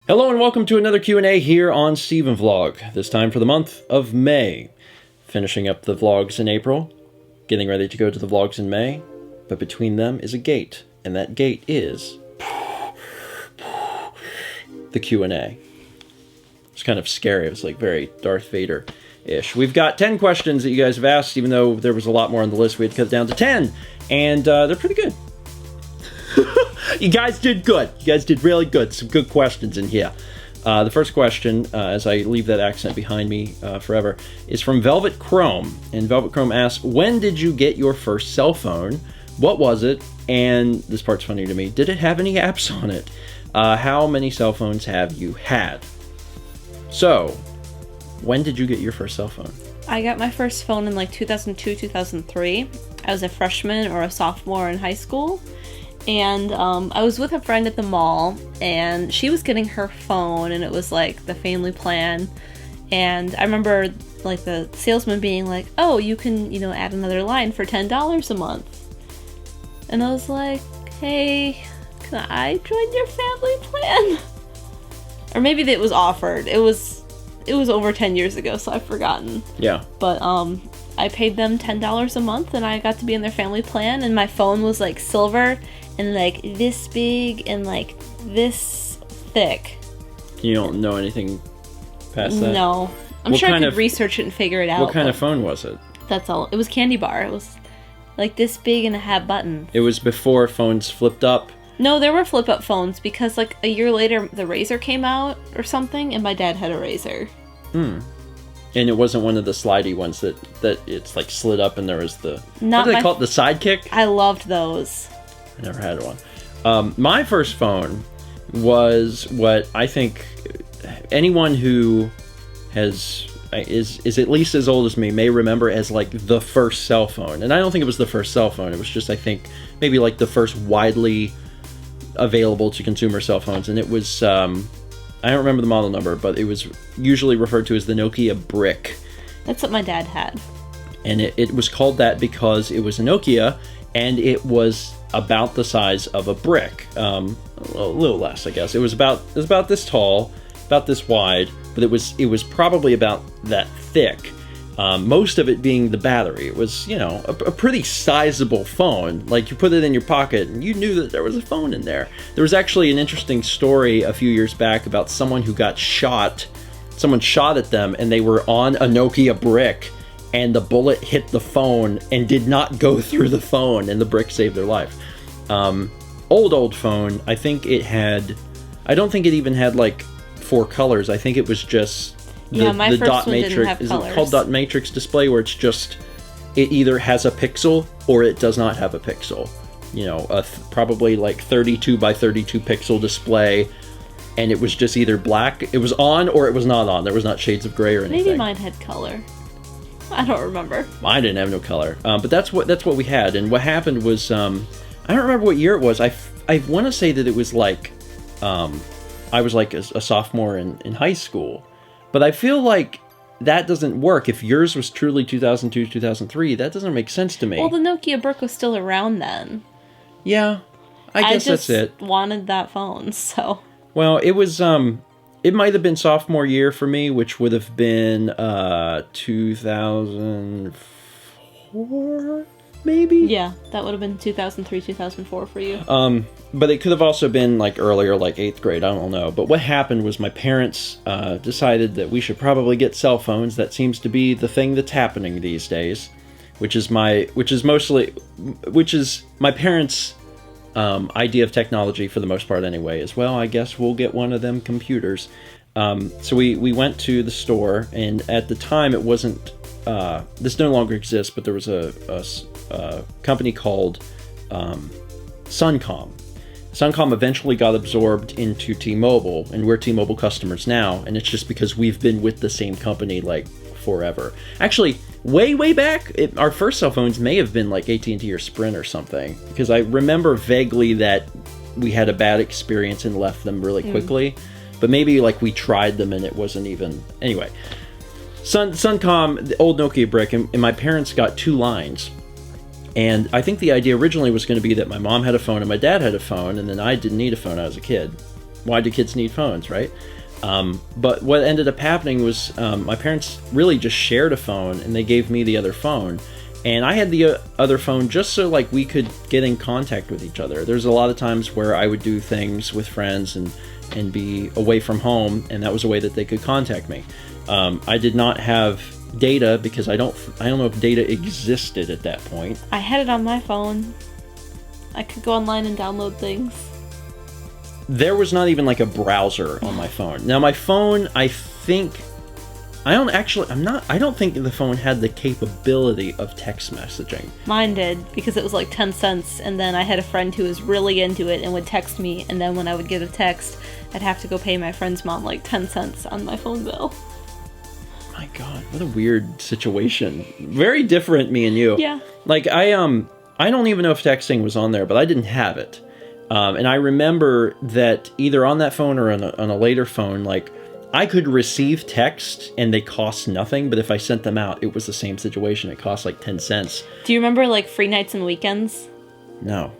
Hello and welcome to another Q&A here on StephenVlog, this time for the month of May. Finishing up the vlogs in April, getting ready to go to the vlogs in May, but between them is a gate, and that gate is the Q&A. It's kind of scary. It was like very Darth Vader-ish. We've got 10 questions that you guys have asked, even though there was a lot more on the list. We had to cut it down to 10, and they're pretty good. You guys did good. You guys did really good. Some good questions in here. The first question, as I leave that accent behind me forever, is from velvetchrome. And velvetchrome asks, when did you get your first cell phone? What was it? And this part's funny to me. Did it have any apps on it? How many cell phones have you had? So, when did you get your first cell phone? I got my first phone in like 2002, 2003. I was a freshman or a sophomore in high school. And I was with a friend at the mall, and she was getting her phone, and it was like the family plan. And I remember like the salesman being like, "Oh, you can, add another line for $10 a month." And I was like, "Hey, can I join your family plan?" Or maybe it was offered. It was over 10 years ago, so I've forgotten. Yeah. But I paid them $10 a month, and I got to be in their family plan. And my phone was like silver and like this big and like this thick. You don't know anything past that? No. I'm sure I could research it and figure it out. What kind of phone was it? That's all. It was candy bar. It was like this big and it had buttons. It was before phones flipped up? No, there were flip-up phones because like a year later the Razor came out or something, and my dad had a Razor. Hmm. And it wasn't one of the slidey ones that it's like slid up and there was the... What do they call it? The sidekick? I loved those. I never had one. My first phone was what I think anyone who is at least as old as me may remember as like the first cell phone. And I don't think it was the first cell phone. It was just, I think, maybe like the first widely available to consumer cell phones. And it was, I don't remember the model number, but it was usually referred to as the Nokia Brick. That's what my dad had. And it was called that because it was a Nokia, and it was about the size of a brick, a little less, I guess. It was about this tall, about this wide, but it was probably about that thick. Most of it being the battery. It was, a pretty sizable phone. Like, you put it in your pocket, and you knew that there was a phone in there. There was actually an interesting story a few years back about someone who got shot. Someone shot at them, and they were on a Nokia Brick, and the bullet hit the phone and did not go through the phone, and the brick saved their life. Old phone, I think it had... I don't think it even had, like, 4 colors. I think it was just... my first dot one matrix, didn't have is colors. It called dot matrix display, where it's just... It either has a pixel, or it does not have a pixel. Probably, like, 32 by 32 pixel display, and it was just either black... It was on, or it was not on. There was not shades of gray or anything. Maybe mine had color. I don't remember. Mine didn't have no color, but that's what we had. And what happened was, I don't remember what year it was. I want to say that it was like, I was like a sophomore in high school, but I feel like that doesn't work. If yours was truly 2002, 2003, that doesn't make sense to me. Well, the Nokia Brick was still around then. Yeah, I guess that's it. I just wanted that phone, so. Well, it was, it might have been sophomore year for me, which would have been 2004, maybe? Yeah, that would have been 2003, 2004 for you. But it could have also been like earlier, like 8th grade, I don't know. But what happened was my parents decided that we should probably get cell phones. That seems to be the thing that's happening these days, which is my parents' idea of technology for the most part anyway, is, well, I guess we'll get one of them computers. So we went to the store, and at the time it wasn't, this no longer exists, but there was a company called Suncom. Suncom eventually got absorbed into T-Mobile, and we're T-Mobile customers now, and it's just because we've been with the same company like forever. Actually, way back, our first cell phones may have been like AT&T or Sprint or something, because I remember vaguely that we had a bad experience and left them really quickly, but maybe like we tried them and it wasn't even... Anyway, Suncom, the old Nokia Brick, and my parents got 2 lines. And I think the idea originally was going to be that my mom had a phone and my dad had a phone, and then I didn't need a phone. I was a kid. why do kids need phones, right? But what ended up happening was my parents really just shared a phone, and they gave me the other phone. And I had the other phone just so like we could get in contact with each other. There's a lot of times where I would do things with friends and be away from home, and that was a way that they could contact me. I did not have data because I don't know if data existed at that point. I had it on my phone. I could go online and download things. There was not even like a browser on my phone. Now my phone, I don't think the phone had the capability of text messaging. Mine did, because it was like 10 cents, and then I had a friend who was really into it and would text me, and then when I would get a text, I'd have to go pay my friend's mom like 10 cents on my phone bill. My God, what a weird situation. Very different, me and you. Yeah. Like, I don't even know if texting was on there, but I didn't have it. And I remember that either on that phone or on a later phone, like, I could receive text and they cost nothing, but if I sent them out, it was the same situation. It cost like 10 cents. Do you remember like free nights and weekends? No.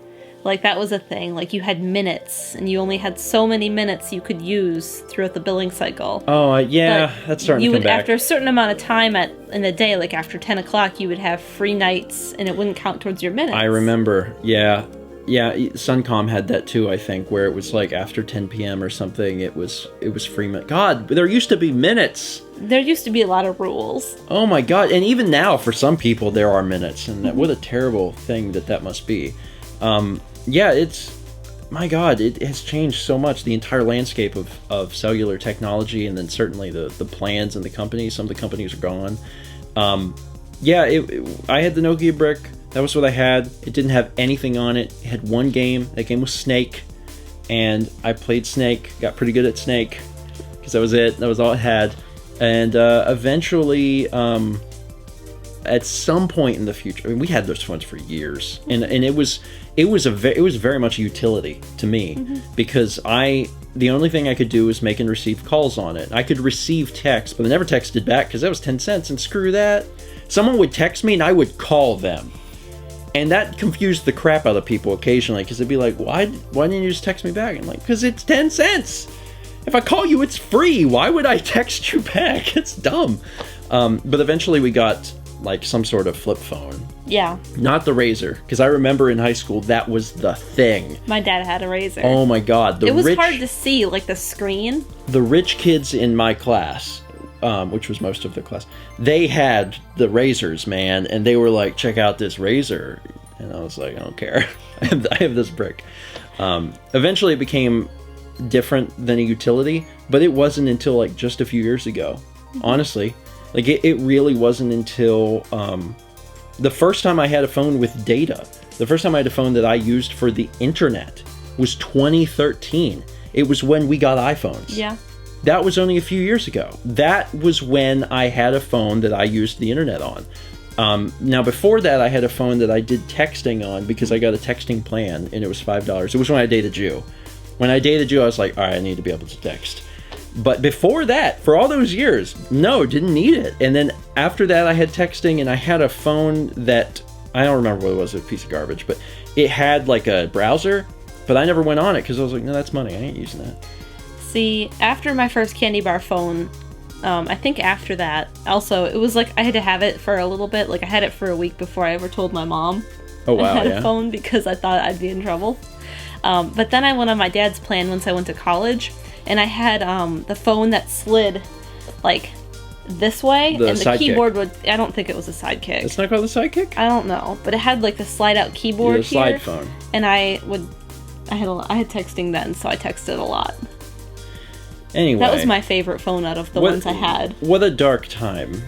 Like that was a thing. Like you had minutes, and you only had so many minutes you could use throughout the billing cycle. Oh, yeah, that's starting to come back. After a certain amount of time in the day, like after 10 o'clock, you would have free nights, and it wouldn't count towards your minutes. I remember, yeah. Yeah, Suncom had that too, I think, where it was like after 10 p.m. or something, it was free. God, there used to be minutes. There used to be a lot of rules. Oh my God, and even now, for some people, there are minutes, and what a terrible thing that must be. Yeah, my God, it has changed so much, the entire landscape of cellular technology, and then certainly the plans and the companies. Some of the companies are gone. Yeah, I had the Nokia brick. That was what I had. It didn't have anything on it. It had one game. That game was Snake. And I played Snake. Got pretty good at Snake. Because that was it. That was all it had. And eventually, at some point in the future, I mean, we had those phones for years. And it was very much a utility to me. Because the only thing I could do was make and receive calls on it. I could receive text, but I never texted back because that was 10 cents. And screw that. Someone would text me and I would call them. And that confused the crap out of people occasionally, because they'd be like, why didn't you just text me back? I'm like, because it's 10 cents. If I call you, it's free. Why would I text you back? It's dumb. But eventually we got like some sort of flip phone. Yeah. Not the Razor, because I remember in high school that was the thing. My dad had a Razor. Oh my God. It was hard to see, like the screen. The rich kids in my class, which was most of the class, they had the Razors, man, and they were like, check out this Razor. And I was like, I don't care. I have this brick. Eventually it became different than a utility, but it wasn't until like just a few years ago, honestly. Like it really wasn't until the first time I had a phone with data, the first time I had a phone that I used for the internet was 2013. It was when we got iPhones. Yeah. That was only a few years ago. That was when I had a phone that I used the internet on. Now, before that, I had a phone that I did texting on because I got a texting plan, and it was $5. It was when I dated you. When I dated you, I was like, all right, I need to be able to text. But before that, for all those years, no, didn't need it. And then after that, I had texting, and I had a phone that, I don't remember what it was, a piece of garbage, but it had like a browser, but I never went on it because I was like, no, that's money. I ain't using that. See, after my first candy bar phone, I think after that, also, it was like I had to have it for a little bit. Like I had it for a week before I ever told my mom I had a phone because I thought I'd be in trouble. But then I went on my dad's plan once I went to college, and I had the phone that slid like this way, and the keyboard would, I don't think it was a sidekick. It's not called a sidekick? I don't know, but it had like the slide out keyboard here. Slide phone. And I had texting then, so I texted a lot. Anyway, that was my favorite phone out of the ones I had. What a dark time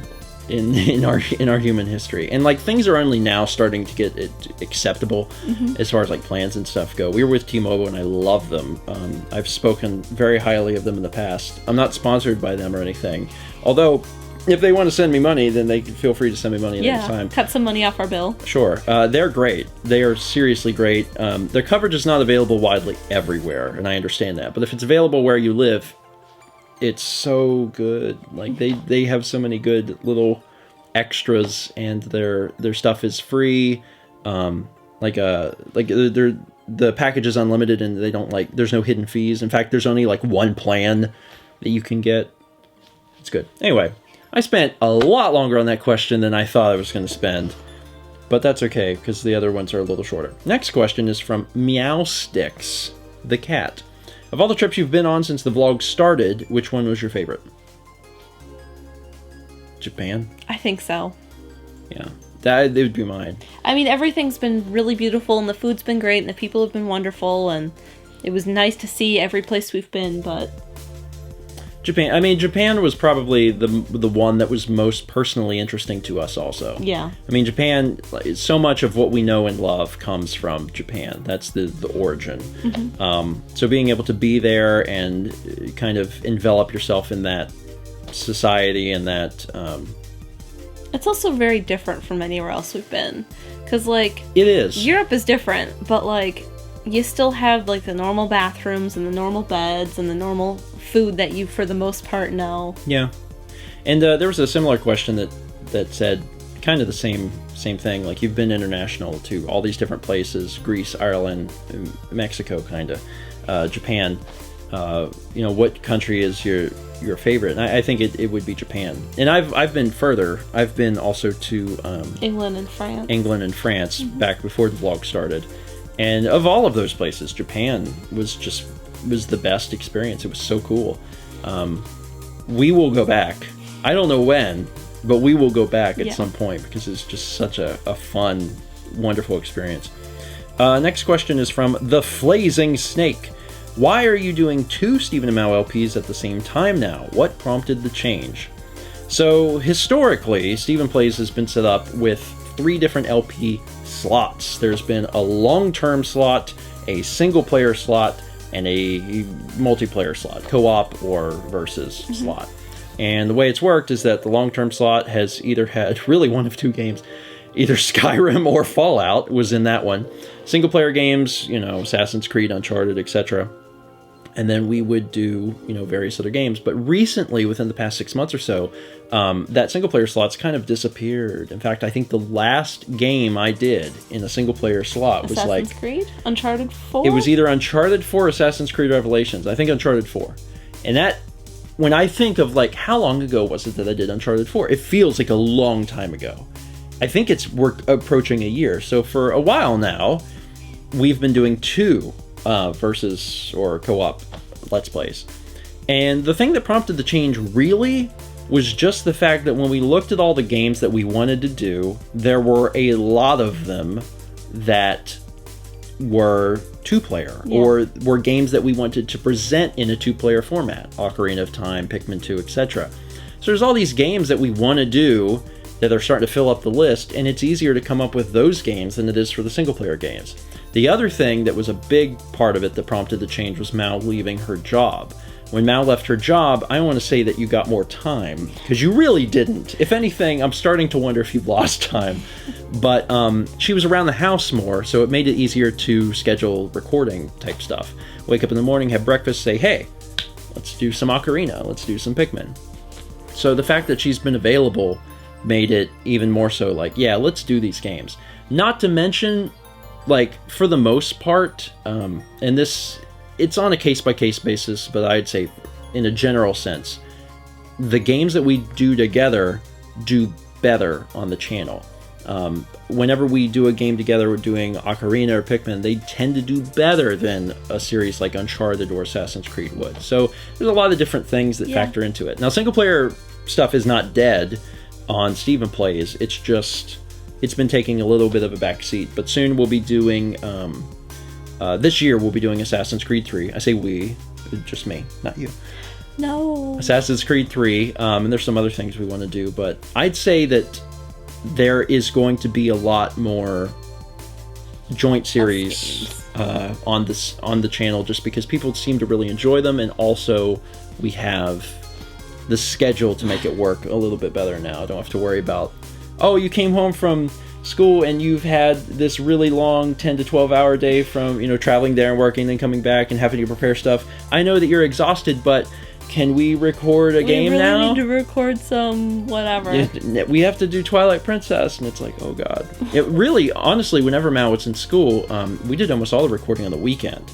in our human history, and like things are only now starting to get acceptable as far as like plans and stuff go. We were with T-Mobile, and I love them. I've spoken very highly of them in the past. I'm not sponsored by them or anything, although if they want to send me money, then they can feel free to send me money at any time. Cut some money off our bill. Sure. They're great. They are seriously great. Their coverage is not available widely everywhere, and I understand that, but if it's available where you live, it's so good. Like they have so many good little extras, and their stuff is free. Their the package is unlimited and they don't like, there's no hidden fees. In fact, there's only like one plan that you can get. It's good. Anyway, I spent a lot longer on that question than I thought I was going to spend, but that's okay because the other ones are a little shorter. Next question is from Meowsticks The Cat. Of all the trips you've been on since the vlog started, which one was your favorite? Japan? I think so. Yeah, that would be mine. I mean, everything's been really beautiful, and the food's been great, and the people have been wonderful, and it was nice to see every place we've been, but... Japan. I mean, Japan was probably the one that was most personally interesting to us also. Yeah. I mean, Japan, so much of what we know and love comes from Japan. That's the origin. Mm-hmm. So being able to be there and kind of envelop yourself in that society and that... It's also very different from anywhere else we've been. Because, like... It is. Europe is different, but, like, you still have, like, the normal bathrooms and the normal beds and the normal food that you, for the most part, know. Yeah. And there was a similar question that said kind of the same thing. Like, you've been international to all these different places. Greece, Ireland, Mexico, kind of. Japan. You know, what country is your favorite? And I think it would be Japan. And I've been further. I've been also to England and France. Mm-hmm. Back before the vlog started. And of all of those places, Japan was the best experience. It was so cool. We will go back. I don't know when, but we will go back at some point because it's just such a fun, wonderful experience. Next question is from TheFlazingSnake. Why are you doing 2 Stephen and Mal LPs at the same time now? What prompted the change? So, historically, Stephen Plays has been set up with 3 different LP slots. There's been a long-term slot, a single-player slot, and a multiplayer slot, co-op or versus slot. And the way it's worked is that the long-term slot has either had really one of 2 games, either Skyrim or Fallout was in that one. Single-player games, you know, Assassin's Creed, Uncharted, etc. And then we would do, you know, various other games. But recently, within the past 6 months or so, that single-player slot's kind of disappeared. In fact, I think the last game I did in a single-player slot was like... Assassin's Creed? Uncharted 4? It was either Uncharted 4 or Assassin's Creed Revelations. I think Uncharted 4. And that, when I think of, like, how long ago was it that I did Uncharted 4? It feels like a long time ago. I think we're approaching a year. So for a while now, we've been doing 2 versus or co-op Let's Plays. And the thing that prompted the change really was just the fact that when we looked at all the games that we wanted to do, there were a lot of them that were 2-player, or were games that we wanted to present in a 2-player format. Ocarina of Time, Pikmin 2, etc. So there's all these games that we want to do that are starting to fill up the list, and it's easier to come up with those games than it is for the single-player games. The other thing that was a big part of it that prompted the change was Mal leaving her job. When Mal left her job, I want to say that you got more time, because you really didn't. If anything, I'm starting to wonder if you've lost time. But she was around the house more, so it made it easier to schedule recording type stuff. Wake up in the morning, have breakfast, say, hey, let's do some Ocarina, let's do some Pikmin. So the fact that she's been available made it even more so like, yeah, let's do these games. Not to mention, like, for the most part, and this, it's on a case-by-case basis, but I'd say in a general sense, the games that we do together do better on the channel. Whenever we do a game together, we're doing Ocarina or Pikmin, they tend to do better than a series like Uncharted or Assassin's Creed would. So there's a lot of different things that factor into it. Now, single-player stuff is not dead on Stephen Plays. It's just, it's been taking a little bit of a backseat. But soon we'll be doing, this year we'll be doing Assassin's Creed 3. I say we, just me, not you. No. Assassin's Creed 3, and there's some other things we want to do, but I'd say that there is going to be a lot more joint series on the channel, just because people seem to really enjoy them, and also we have the schedule to make it work a little bit better now. I don't have to worry about, oh, you came home from school and you've had this really long 10 to 12 hour day from, you know, traveling there and working, then coming back and having to prepare stuff. I know that you're exhausted, but can we record a game now? We really need to record some whatever. Yeah, we have to do Twilight Princess, and it's like, oh god. It really, honestly, whenever Mal was in school, we did almost all the recording on the weekend.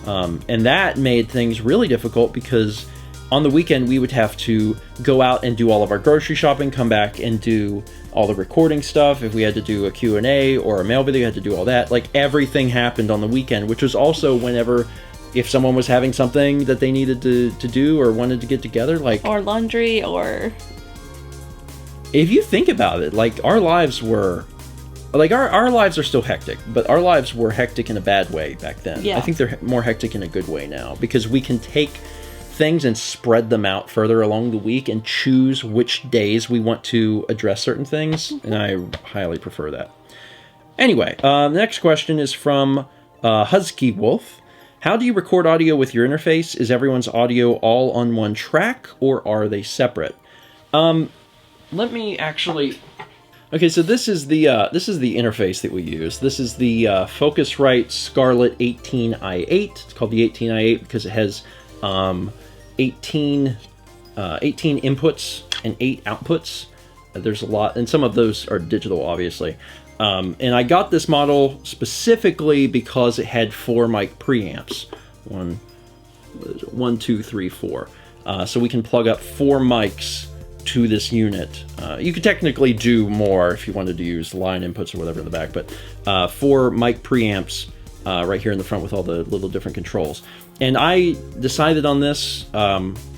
And that made things really difficult because on the weekend we would have to go out and do all of our grocery shopping, come back and do all the recording stuff. If we had to do a Q&A or a mail video, we had to do all that. Like, everything happened on the weekend, which was also whenever, if someone was having something that they needed to do or wanted to get together, like... Or laundry, or... If you think about it, like, our lives were... Like, our lives are still hectic, but our lives were hectic in a bad way back then. Yeah. I think they're more hectic in a good way now, because we can take things and spread them out further along the week and choose which days we want to address certain things, and I highly prefer that. Anyway, the next question is from HuzkyWolf. How do you record audio with your interface? Is everyone's audio all on one track, or are they separate? Let me actually... Okay, so this is the interface that we use. This is the Focusrite Scarlett 18i8. It's called the 18i8 because it has 18 inputs and 8 outputs. There's a lot, and some of those are digital, obviously. And I got this model specifically because it had 4 mic preamps. 1, 2, 3, 4. So we can plug up 4 mics to this unit. You could technically do more if you wanted to use line inputs or whatever in the back, but 4 mic preamps right here in the front with all the little different controls. And I decided on this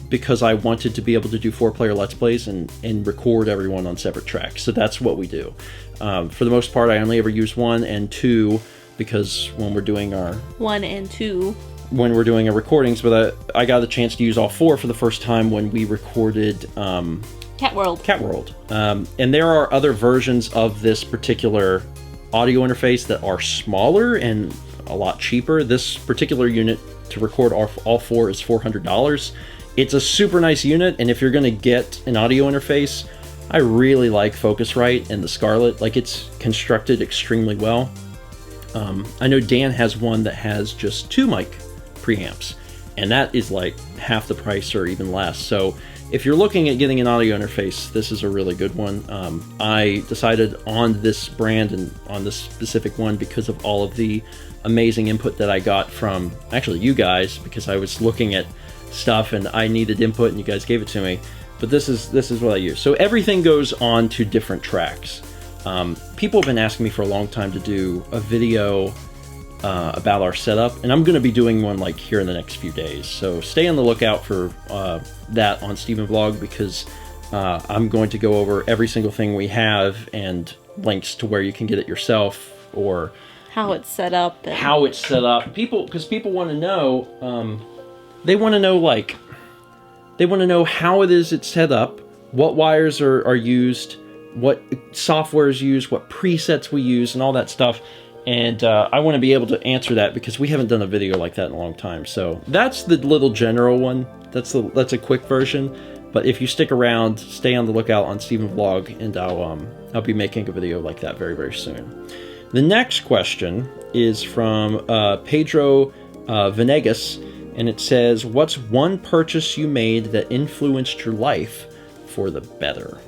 because I wanted to be able to do 4-player Let's Plays and record everyone on separate tracks. So that's what we do. For the most part, I only ever use 1 and 2 because when we're doing our... 1 and 2. When we're doing our recordings, but I got a chance to use all 4 for the first time when we recorded... Cat World. Cat World. And there are other versions of this particular audio interface that are smaller and a lot cheaper. This particular unit to record all 4 is $400. It's a super nice unit, and if you're going to get an audio interface, I really like Focusrite and the Scarlett. Like, it's constructed extremely well. I know Dan has one that has just 2 mic preamps, and that is like half the price or even less. So if you're looking at getting an audio interface, this is a really good one. I decided on this brand and on this specific one because of all of the amazing input that I got from actually you guys, because I was looking at stuff and I needed input and you guys gave it to me. But this is what I use. So everything goes on to different tracks. People have been asking me for a long time to do a video about our setup, and I'm going to be doing one like here in the next few days. So stay on the lookout for that on StephenVlog, because I'm going to go over every single thing we have and links to where you can get it yourself, or how it's set up. How it's set up. Because people want to know. They want to know, like, they want to know how it's set up, what wires are used, what software is used, what presets we use, and all that stuff. And I want to be able to answer that because we haven't done a video like that in a long time. So that's the little general one. That's a quick version. But if you stick around, stay on the lookout on StephenVlog, and I'll be making a video like that very, very soon. The next question is from Pedro Venegas, and it says, "What's one purchase you made that influenced your life for the better?"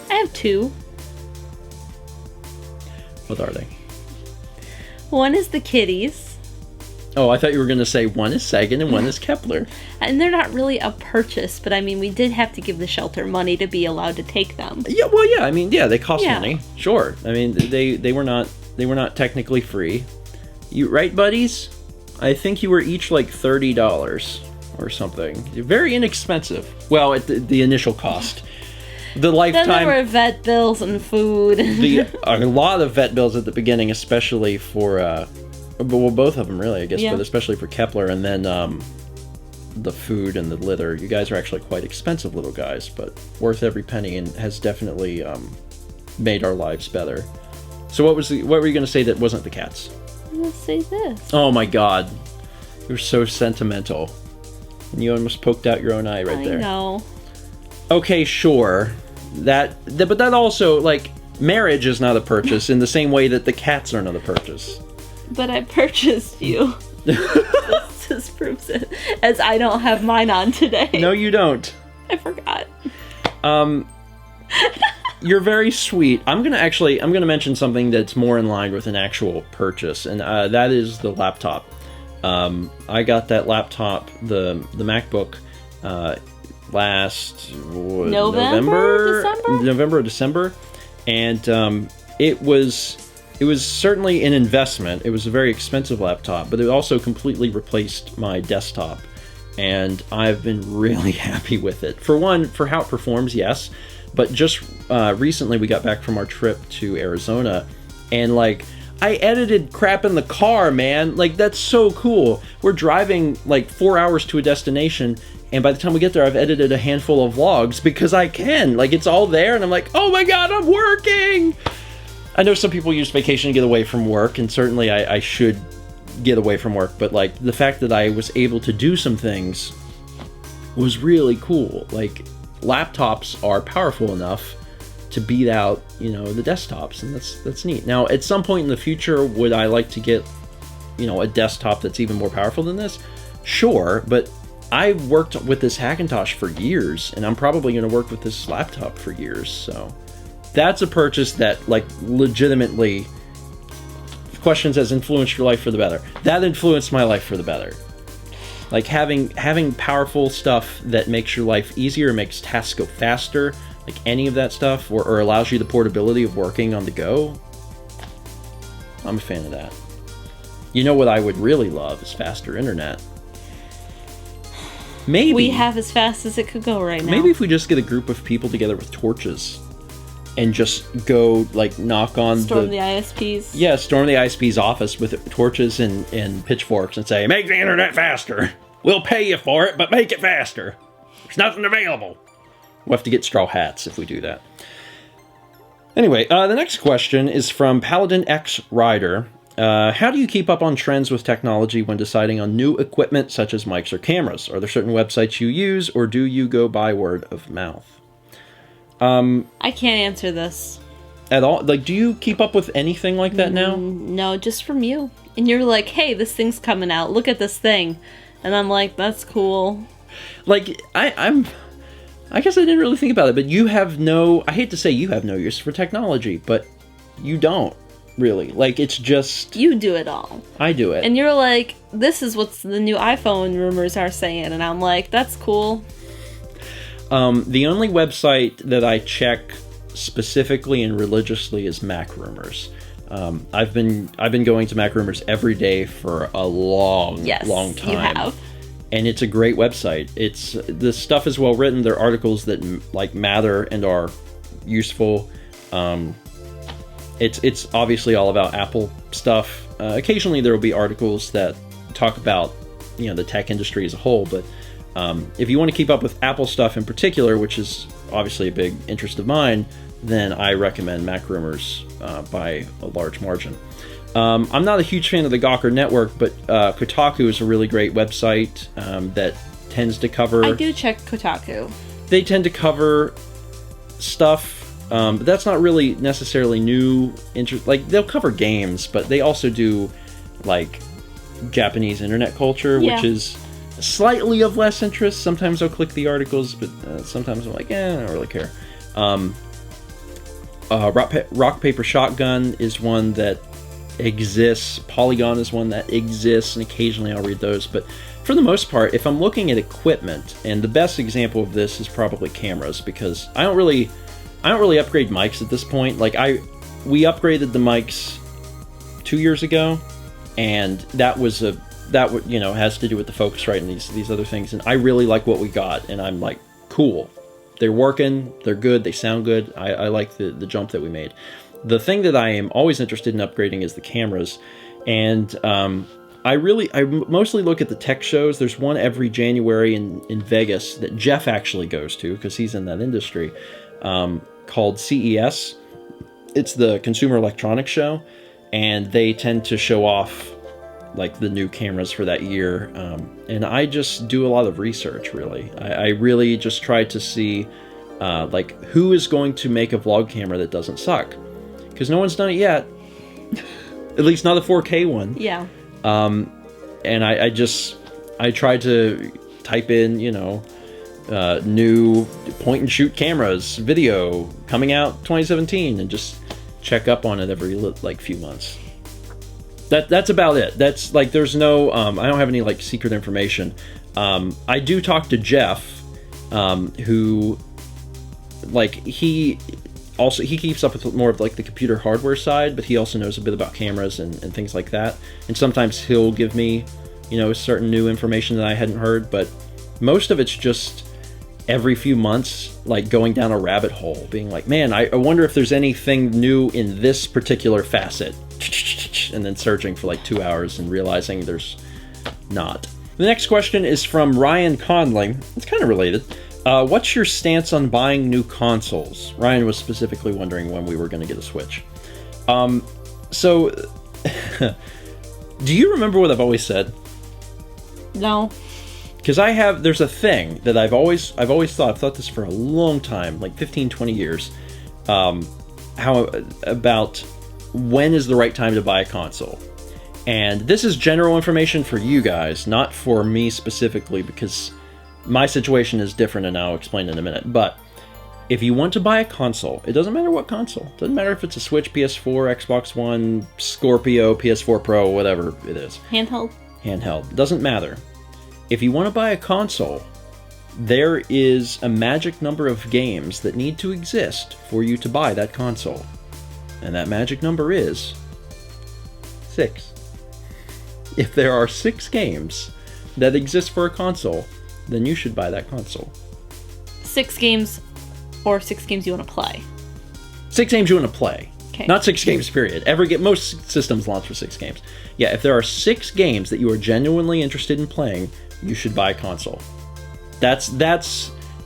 I have 2. What are they? One is the kitties. Oh, I thought you were going to say one is Sagan and one is Kepler. And they're not really a purchase, but I mean, we did have to give the shelter money to be allowed to take them. Yeah, well, yeah. I mean, yeah, they cost money. Sure. I mean, they were not technically free. You right, buddies? I think you were each like $30 or something. Very inexpensive. Well, at the initial cost. The lifetime. Then there were vet bills and food. A lot of vet bills at the beginning, especially for, well, both of them really, I guess, but especially for Kepler, and then the food and the litter. You guys are actually quite expensive little guys, but worth every penny, and has definitely made our lives better. So what were you going to say that wasn't the cats? I'm going to say this. Oh my god. You're so sentimental. And you almost poked out your own eye right there. I know. Okay, sure. But that also, like, marriage is not a purchase in the same way that the cats are not a purchase. But I purchased you. just proves it, as I don't have mine on today. No, you don't. I forgot. You're very sweet. I'm gonna mention something that's more in line with an actual purchase, and that is the laptop. I got that laptop, the MacBook, last November or December, and it was certainly an investment. It was a very expensive laptop, but it also completely replaced my desktop, and I've been really happy with it. For one, for how it performs, yes, but just recently we got back from our trip to Arizona, and like, I edited crap in the car, man. Like, that's so cool. We're driving like 4 hours to a destination, and by the time we get there, I've edited a handful of vlogs because I can. Like, it's all there, and I'm like, oh my god, I'm working! I know some people use vacation to get away from work, and certainly I should get away from work, but like, the fact that I was able to do some things was really cool. Like, laptops are powerful enough to beat out, you know, the desktops, and that's neat. Now, at some point in the future, would I like to get, you know, a desktop that's even more powerful than this? Sure, but I worked with this Hackintosh for years, and I'm probably going to work with this laptop for years, so that's a purchase that, like, legitimately, questions has influenced your life for the better. That influenced my life for the better. Like, having powerful stuff that makes your life easier, makes tasks go faster, like any of that stuff, or allows you the portability of working on the go, I'm a fan of that. You know what I would really love is faster internet. Maybe we have as fast as it could go right now. Maybe if we just get a group of people together with torches and just go, like, knock on storm the ISPs. Yeah, storm the ISP's office with torches and pitchforks and say, make the internet faster. We'll pay you for it, but make it faster. There's nothing available. We'll have to get straw hats if we do that. Anyway, the next question is from Paladin X Rider. How do you keep up on trends with technology when deciding on new equipment such as mics or cameras? Are there certain websites you use, or do you go by word of mouth? I can't answer this. At all? Like, do you keep up with anything like that now? No, just from you. And you're like, hey, this thing's coming out. Look at this thing. And I'm like, that's cool. Like, I guess I didn't really think about it, but you have no, I hate to say you have no use for technology, but you don't really. Like, it's just... You do it all. I do it. And you're like, this is what's the new iPhone rumors are saying. And I'm like, that's cool. The only website that I check specifically and religiously is Mac Rumors. I've been going to Mac Rumors every day for a long time. You have. And it's a great website. The stuff is well written. There are articles that like matter and are useful. It's obviously all about Apple stuff. Occasionally there will be articles that talk about, you know, the tech industry as a whole, but if you want to keep up with Apple stuff in particular, which is obviously a big interest of mine, then I recommend Mac Rumors by a large margin. I'm not a huge fan of the Gawker network, but Kotaku is a really great website that tends to cover... I do check Kotaku. They tend to cover stuff, but that's not really necessarily new interest. Like, they'll cover games, but they also do, like, Japanese internet culture, which is slightly of less interest. Sometimes I'll click the articles, but sometimes I'm like, I don't really care. Rock, Paper, Shotgun is one that exists. Polygon is one that exists, and occasionally I'll read those. But for the most part, if I'm looking at equipment, and the best example of this is probably cameras, because I don't really upgrade mics at this point. Like, we upgraded the mics 2 years ago, and that has to do with the Focusrite and these other things. And I really like what we got, and I'm like, cool. They're working, they're good, they sound good. I like the jump that we made. The thing that I am always interested in upgrading is the cameras. And I mostly look at the tech shows. There's one every January in Vegas that Jeff actually goes to, because he's in that industry, called CES. It's the Consumer Electronics Show, and they tend to show off like the new cameras for that year, and I just do a lot of research, really. I really just try to see like, who is going to make a vlog camera that doesn't suck, because no one's done it yet. At least not a 4K one. Yeah. And I just, I tried to type in, you know, new point-and-shoot cameras, video, coming out 2017, and just check up on it every, like, few months. That's about it. That's, like, there's no, I don't have any, like, secret information. I do talk to Jeff, who, like, he keeps up with more of, like, the computer hardware side, but he also knows a bit about cameras and things like that. And sometimes he'll give me, you know, certain new information that I hadn't heard, but most of it's just every few months, like, going down a rabbit hole, being like, man, I wonder if there's anything new in this particular facet, and then searching for like 2 hours and realizing there's not. The next question is from Ryan Conley. It's kind of related. What's your stance on buying new consoles? Ryan was specifically wondering when we were going to get a Switch. So, do you remember what I've always said? No. Because there's a thing that I've always thought this for a long time, like 15, 20 years, about when is the right time to buy a console. And this is general information for you guys, not for me specifically, because my situation is different, and I'll explain in a minute. But if you want to buy a console, it doesn't matter what console. It doesn't matter if it's a Switch, PS4, Xbox One, Scorpio, PS4 Pro, whatever it is. Handheld. It doesn't matter. If you want to buy a console, there is a magic number of games that need to exist for you to buy that console. And that magic number is 6. If there are 6 games that exist for a console, then you should buy that console. 6 games, or 6 games you want to play? 6 games you want to play. Okay. Not 6 games, period. Most systems launch for 6 games. Yeah, if there are 6 games that you are genuinely interested in playing, you should buy a console.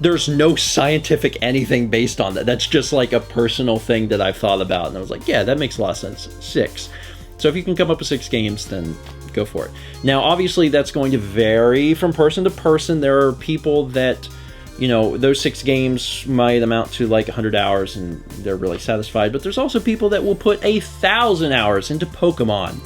There's no scientific anything based on that. That's just like a personal thing that I've thought about, and I was like, yeah, that makes a lot of sense. 6. So if you can come up with 6 games, then go for it. Now, obviously, that's going to vary from person to person. There are people that, you know, those 6 games might amount to like 100 hours and they're really satisfied, but there's also people that will put 1,000 hours into Pokemon.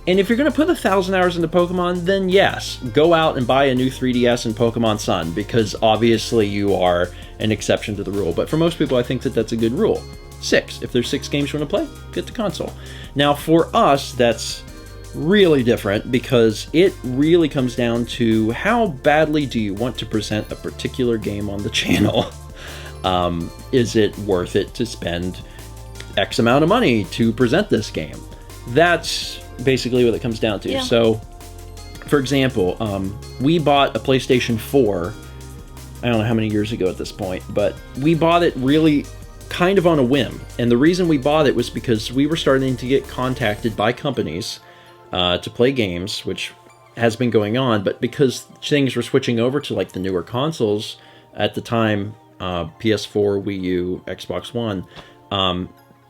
And if you're going to put 1,000 hours into Pokemon, then yes, go out and buy a new 3DS and Pokemon Sun, because obviously you are an exception to the rule. But for most people, I think that that's a good rule. 6. If there's 6 games you want to play, get the console. Now, for us, that's really different, because it really comes down to how badly do you want to present a particular game on the channel. Is it worth it to spend X amount of money to present this game? That's basically what it comes down to. Yeah. So, for example, we bought a PlayStation 4, I don't know how many years ago at this point, but we bought it really kind of on a whim. And the reason we bought it was because we were starting to get contacted by companies to play games, which has been going on, but because things were switching over to like the newer consoles at the time, PS4, Wii U, Xbox One,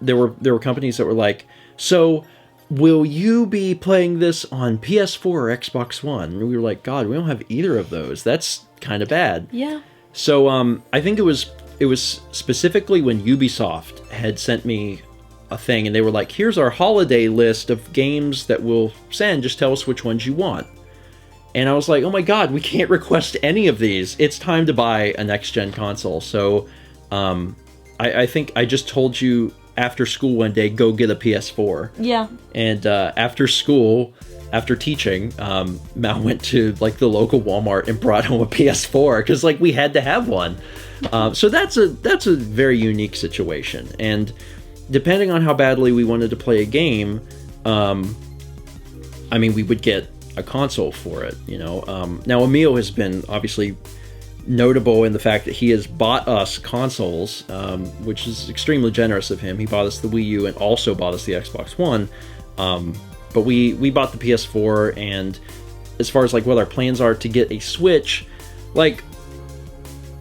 there were companies that were like, so will you be playing this on PS4 or Xbox One? And we were like, God, we don't have either of those. That's kind of bad. Yeah. So I think it was specifically when Ubisoft had sent me a thing, and they were like, here's our holiday list of games that we'll send, just tell us which ones you want. And I was like, oh my God, we can't request any of these. It's time to buy a next-gen console. So I think I just told you after school one day, go get a PS4. Yeah. And after school, after teaching, Mal went to like the local Walmart and brought home a PS4, because like we had to have one. So that's a very unique situation. And depending on how badly we wanted to play a game, I mean, we would get a console for it, you know. Now, Emil has been obviously notable in the fact that he has bought us consoles, which is extremely generous of him. He bought us the Wii U and also bought us the Xbox One. But we bought the PS4, and as far as like what our plans are to get a Switch, like,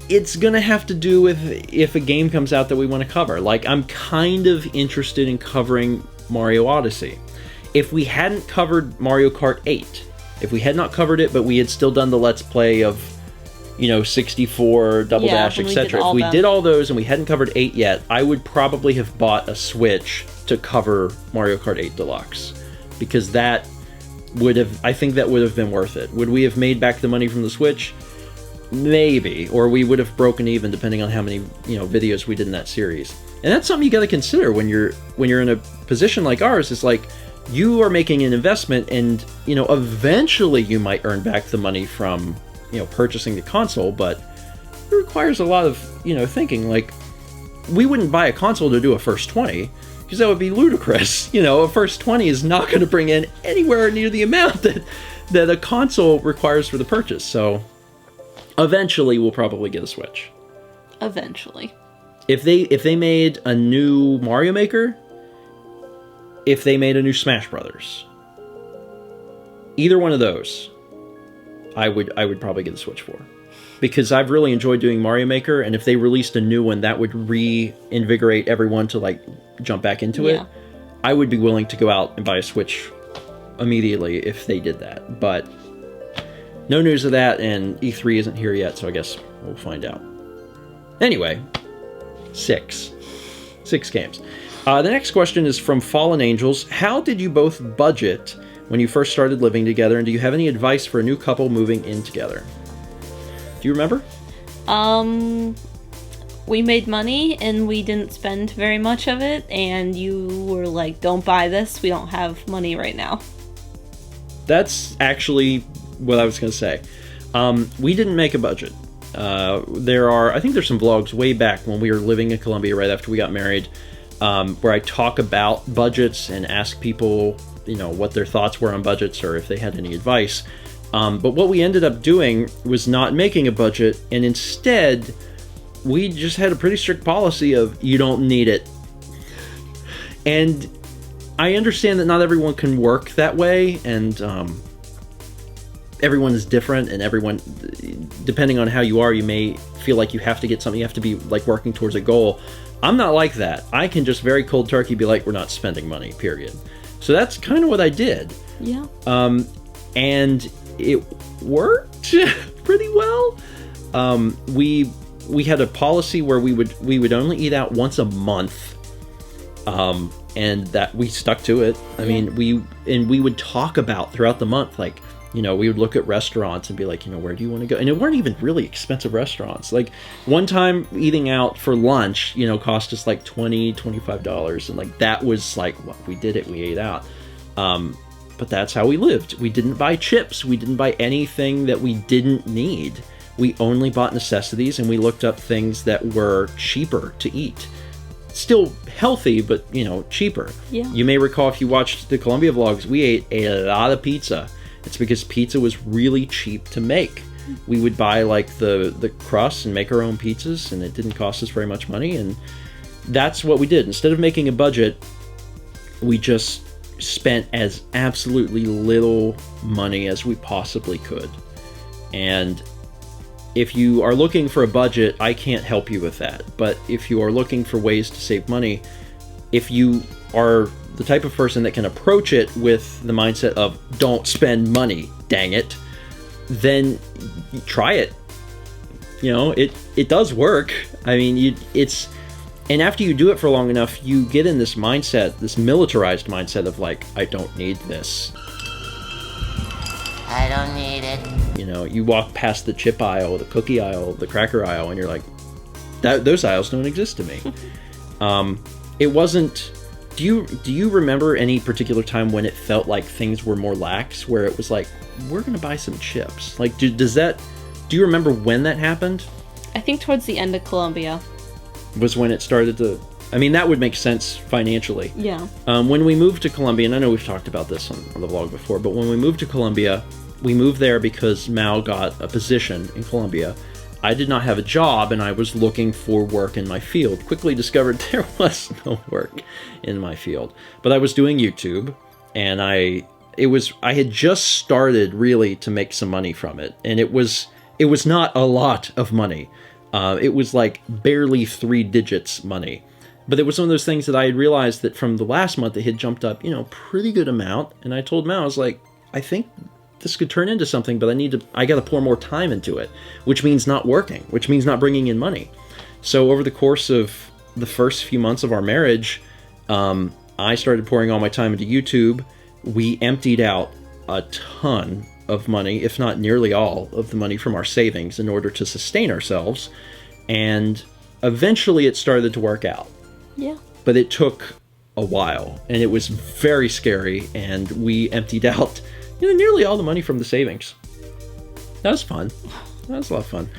it's gonna have to do with if a game comes out that we want to cover. Like, I'm kind of interested in covering Mario Odyssey. If we hadn't covered Mario Kart 8, if we had not covered it, but we had still done the Let's Play of, you know, 64, Double Dash, etc. If we did all those and we hadn't covered 8 yet, I would probably have bought a Switch to cover Mario Kart 8 Deluxe. Because that I think that would have been worth it. Would we have made back the money from the Switch? Maybe, or we would have broken even depending on how many videos we did in that series. And that's something you got to consider when you're in a position like ours. It's like you are making an investment, and eventually you might earn back the money from purchasing the console, but it requires a lot of thinking. Like, we wouldn't buy a console to do a first 20, because that would be ludicrous. A first 20 is not going to bring in anywhere near the amount that a console requires for the purchase. So eventually we'll probably get a Switch. Eventually. If they made a new Mario Maker, if they made a new Smash Brothers, either one of those, I would probably get a Switch for. Because I've really enjoyed doing Mario Maker, and if they released a new one, that would reinvigorate everyone to like jump back into it. I would be willing to go out and buy a Switch immediately if they did that. But no news of that, and E3 isn't here yet, so I guess we'll find out. Anyway, 6 games. The next question is from Fallen Angels. How did you both budget when you first started living together, and do you have any advice for a new couple moving in together? Do you remember? We made money and we didn't spend very much of it, and you were like, don't buy this, we don't have money right now. That's actually what I was going to say. We didn't make a budget. I think there's some vlogs way back when we were living in Colombia right after we got married, where I talk about budgets and ask people, what their thoughts were on budgets or if they had any advice. But what we ended up doing was not making a budget, and instead we just had a pretty strict policy of you don't need it. And I understand that not everyone can work that way, and everyone is different, and everyone, depending on how you are, you may feel like you have to get something, you have to be like working towards a goal. I'm not like that. I can just very cold turkey be like, we're not spending money, period. So that's kind of what I did. Yeah. And it worked pretty well. We had a policy where we would only eat out once a month, and that we stuck to it. I mean, we would talk about throughout the month, like, we would look at restaurants and be like, where do you want to go? And it weren't even really expensive restaurants. Like, one time eating out for lunch, cost us like $25, and like that was like what we did it. We ate out. But that's how we lived. We didn't buy chips. We didn't buy anything that we didn't need. We only bought necessities, and we looked up things that were cheaper to eat. Still healthy, but, cheaper. Yeah. You may recall, if you watched the Colombia vlogs, we ate a lot of pizza. It's because pizza was really cheap to make. We would buy, like, the crust and make our own pizzas, and it didn't cost us very much money, and that's what we did. Instead of making a budget, we just spent as absolutely little money as we possibly could. And if you are looking for a budget, I can't help you with that. But if you are looking for ways to save money, if you are the type of person that can approach it with the mindset of don't spend money, dang it, then try it. It does work. I mean, and after you do it for long enough, you get in this mindset, this militarized mindset of like, I don't need this. I don't need it. You walk past the chip aisle, the cookie aisle, the cracker aisle, and you're like, those aisles don't exist to me. It wasn't. Do you remember any particular time when it felt like things were more lax, where it was like, we're gonna buy some chips? Like, do you remember when that happened? I think towards the end of Colombia was when it started to. I mean, that would make sense financially. Yeah. When we moved to Colombia, and I know we've talked about this on the vlog before, but when we moved to Colombia, we moved there because Mal got a position in Colombia. I did not have a job, and I was looking for work in my field. Quickly discovered there was no work in my field. But I was doing YouTube, and I had just started really to make some money from it, and it was not a lot of money. It was like barely 3 digits money. But it was one of those things that I had realized that from the last month it had jumped up, pretty good amount. And I told Mal, I was like, I think this could turn into something, but I got to pour more time into it, which means not working, which means not bringing in money. So over the course of the first few months of our marriage, I started pouring all my time into YouTube. We emptied out a ton of money, if not nearly all of the money from our savings in order to sustain ourselves. And eventually it started to work out. Yeah. But it took a while, and it was very scary, and we emptied out nearly all the money from the savings. That was fun. That was a lot of fun.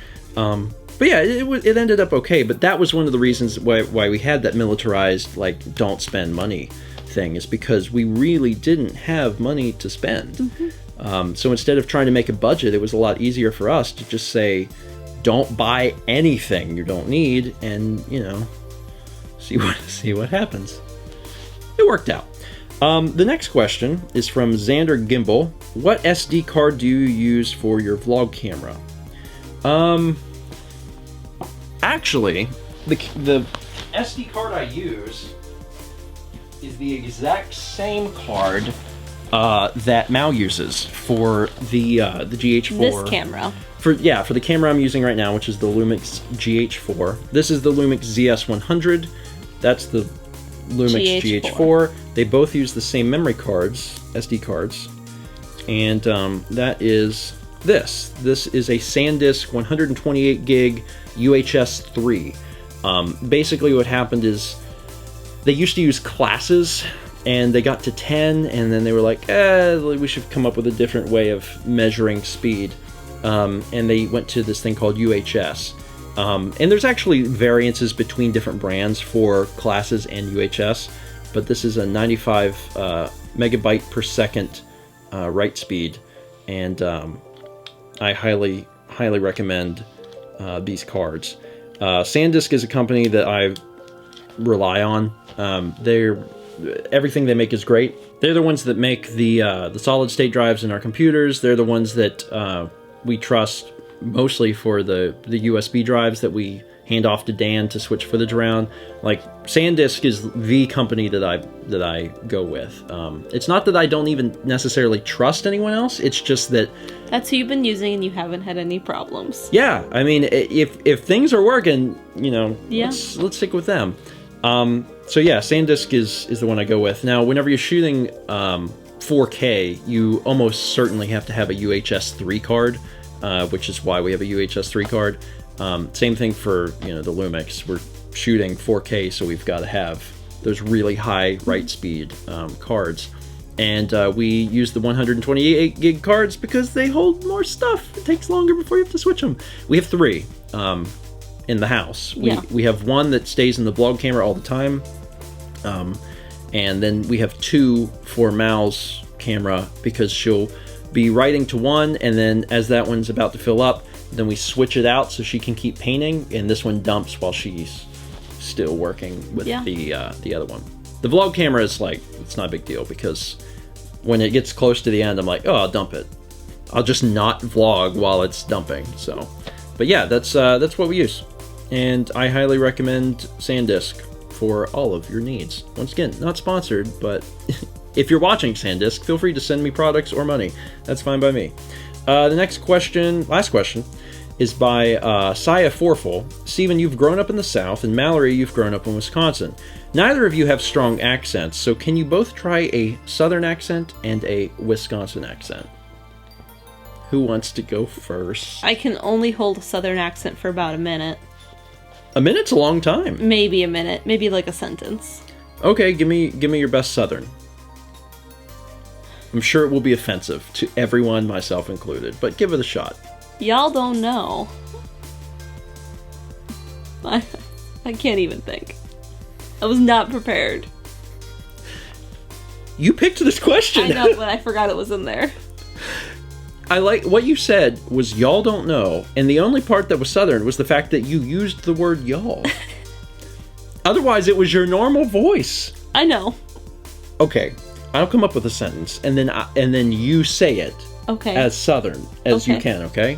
But yeah, it ended up okay, but that was one of the reasons why we had that militarized, like, don't spend money thing, is because we really didn't have money to spend. Mm-hmm. So instead of trying to make a budget, it was a lot easier for us to just say, don't buy anything you don't need, and, see what happens. It worked out. The next question is from Xander Gimbel. What SD card do you use for your vlog camera? Actually, the SD card I use is the exact same card that Mao uses for the GH4. This camera. For the camera I'm using right now, which is the Lumix GH4. This is the Lumix ZS100. That's the Lumix GH4. They both use the same memory cards, SD cards, and that is this. This is a SanDisk 128 gig UHS 3. Basically, what happened is they used to use classes, and they got to 10, and then they were like, we should come up with a different way of measuring speed, and they went to this thing called UHS. And there's actually variances between different brands for classes and UHS, but this is a 95 megabyte per second write speed, and I highly recommend these cards. SanDisk is a company that I rely on. Everything they make is great. They're the ones that make the solid state drives in our computers. They're the ones that we trust mostly for the USB drives that we hand off to Dan to switch footage around. Like, SanDisk is the company that I go with. It's not that I don't even necessarily trust anyone else. It's just that that's who you've been using and you haven't had any problems. Yeah, I mean, if things are working, yeah. let's stick with them. So yeah, SanDisk is the one I go with. Now, whenever you're shooting 4K, you almost certainly have to have a UHS 3 card, which is why we have a UHS 3 card. Same thing for the Lumix. We're shooting 4K, so we've got to have those really high write speed cards. And we use the 128 gig cards because they hold more stuff. It takes longer before you have to switch them. We have 3 in the house. We have one that stays in the vlog camera all the time. And then we have 2 for Mal's camera because she'll be writing to one, and then as that one's about to fill up, then we switch it out so she can keep painting, and this one dumps while she's still working with the other one. The vlog camera is like, it's not a big deal because when it gets close to the end, I'm like, oh, I'll dump it. I'll just not vlog while it's dumping. So, but yeah, that's what we use, and I highly recommend SanDisk for all of your needs. Once again, not sponsored, but if you're watching SanDisk, feel free to send me products or money. That's fine by me. The last question, is by Saya Forful. Steven, you've grown up in the South, and Mallory, you've grown up in Wisconsin. Neither of you have strong accents, so can you both try a Southern accent and a Wisconsin accent? Who wants to go first? I can only hold a Southern accent for about a minute. A minute's a long time. Maybe a minute. Maybe like a sentence. Okay, give me your best Southern. I'm sure it will be offensive to everyone, myself included, but give it a shot. Y'all don't know. I can't even think. I was not prepared. You picked this question. I know, but I forgot it was in there. I like what you said was y'all don't know, and the only part that was Southern was the fact that you used the word y'all. Otherwise, it was your normal voice. I know. Okay, I'll come up with a sentence, and then you say it. Okay. As Southern as you can. Okay.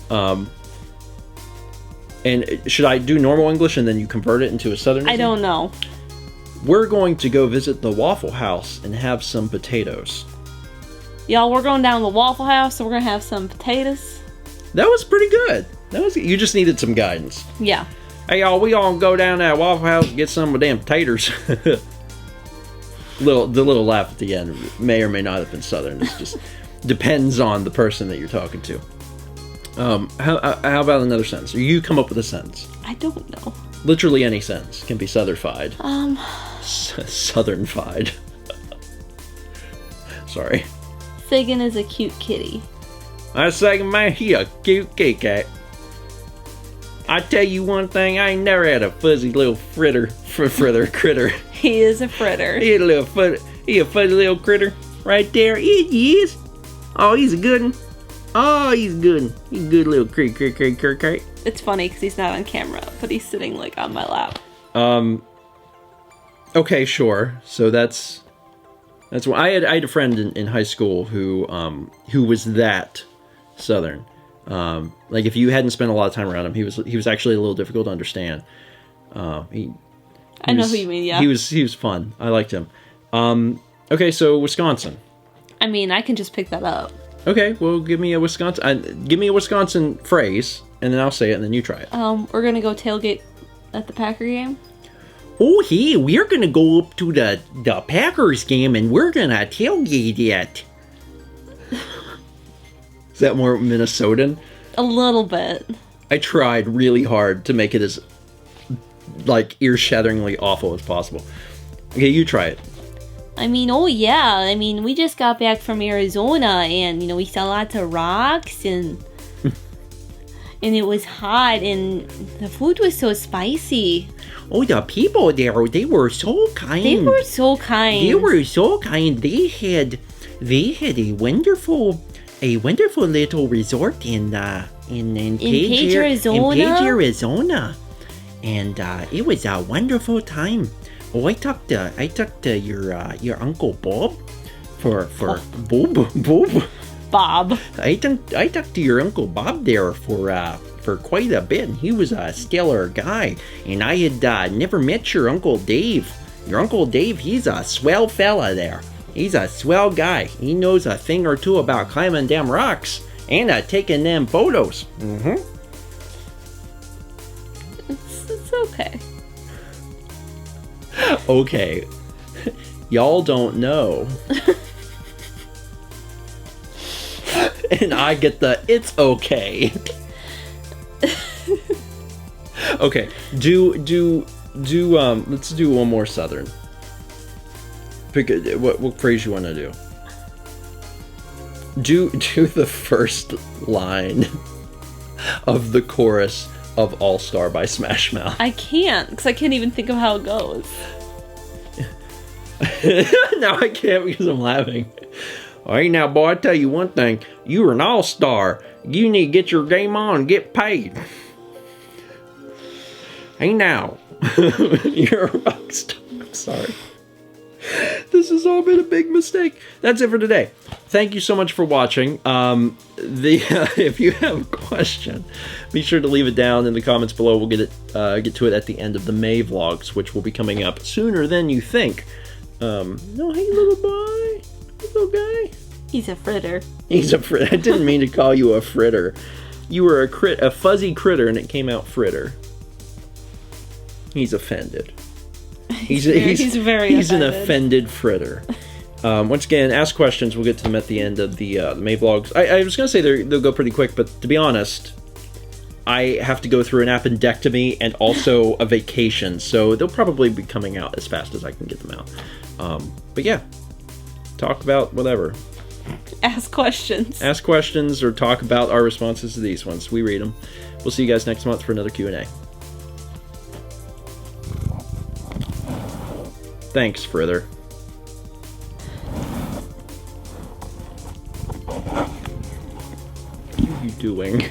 And should I do normal English and then you convert it into a Southern? I don't know. We're going to go visit the Waffle House and have some potatoes. Y'all, we're going down to the Waffle House, so we're gonna have some potatoes. That was pretty good. You just needed some guidance. Yeah. Hey, y'all, we all go down to that Waffle House and get some of them potatoes. The little laugh at the end may or may not have been Southern. It just depends on the person that you're talking to. How about another sentence? Or you come up with a sentence. I don't know. Literally any sentence can be Southernified. Southernfied. Sorry. Sagan is a cute kitty. I say, man, he a cute kitty cat. I tell you one thing, I ain't never had a fuzzy little critter. He is a fritter. He a fuzzy little critter right there. He is. Oh, he's a good one. Oh, he's a good one. He's a good little critter. It's funny because he's not on camera, but he's sitting like on my lap. Okay, sure. So that's why I had a friend in high school who was that Southern. Like if you hadn't spent a lot of time around him, he was actually a little difficult to understand. I know who you mean. Yeah, he was fun. I liked him. Okay, so Wisconsin. I mean, I can just pick that up. Okay, well, give me a Wisconsin phrase, and then I'll say it, and then you try it. We're gonna go tailgate at the Packer game. Oh, hey, we're gonna go up to the Packers game, and we're gonna tailgate it. Is that more Minnesotan? A little bit. I tried really hard to make it as, like, ear-shatteringly awful as possible. Okay, you try it. I mean, oh yeah. I mean, we just got back from Arizona, and we saw lots of rocks, and it was hot, and the food was so spicy. Oh, the people there, they were so kind. They were so kind. They had a wonderful little resort in Page, Arizona, and it was a wonderful time. Oh, I talked to your Uncle Bob for Bob. I talked to your Uncle Bob there for quite a bit. He was a stellar guy, and I had never met your Uncle Dave. Your Uncle Dave, he's a swell fella there. He's a swell guy. He knows a thing or two about climbing them rocks and taking them photos. Mm-hmm. It's okay. Okay. Y'all don't know. And I get the it's okay. Okay. Let's do one more Southern. Pick what phrase you want to do. Do the first line of the chorus of All Star by Smash Mouth. I can't, because I can't even think of how it goes. Now I can't because I'm laughing. Alright, now boy, I tell you one thing. You're an all-star. You need to get your game on and get paid. Hey now. You're a rock star. I'm sorry. This has all been a big mistake. That's it for today. Thank you so much for watching. If you have a question, be sure to leave it down in the comments below. We'll get to it at the end of the May vlogs, which will be coming up sooner than you think. No, hey, little boy, little guy. He's a fritter. He's a fritter. I didn't mean to call you a fritter. You were a fuzzy critter, and it came out fritter. He's offended. He's an offended fritter. Once again, ask questions. We'll get to them at the end of the May vlogs. I was going to say they'll go pretty quick, but to be honest, I have to go through an appendectomy and also a vacation, so they'll probably be coming out as fast as I can get them out. But yeah, talk about whatever. Ask questions. Ask questions or talk about our responses to these ones. We read them. We'll see you guys next month for another Q&A. Thanks, Frither. What are you doing?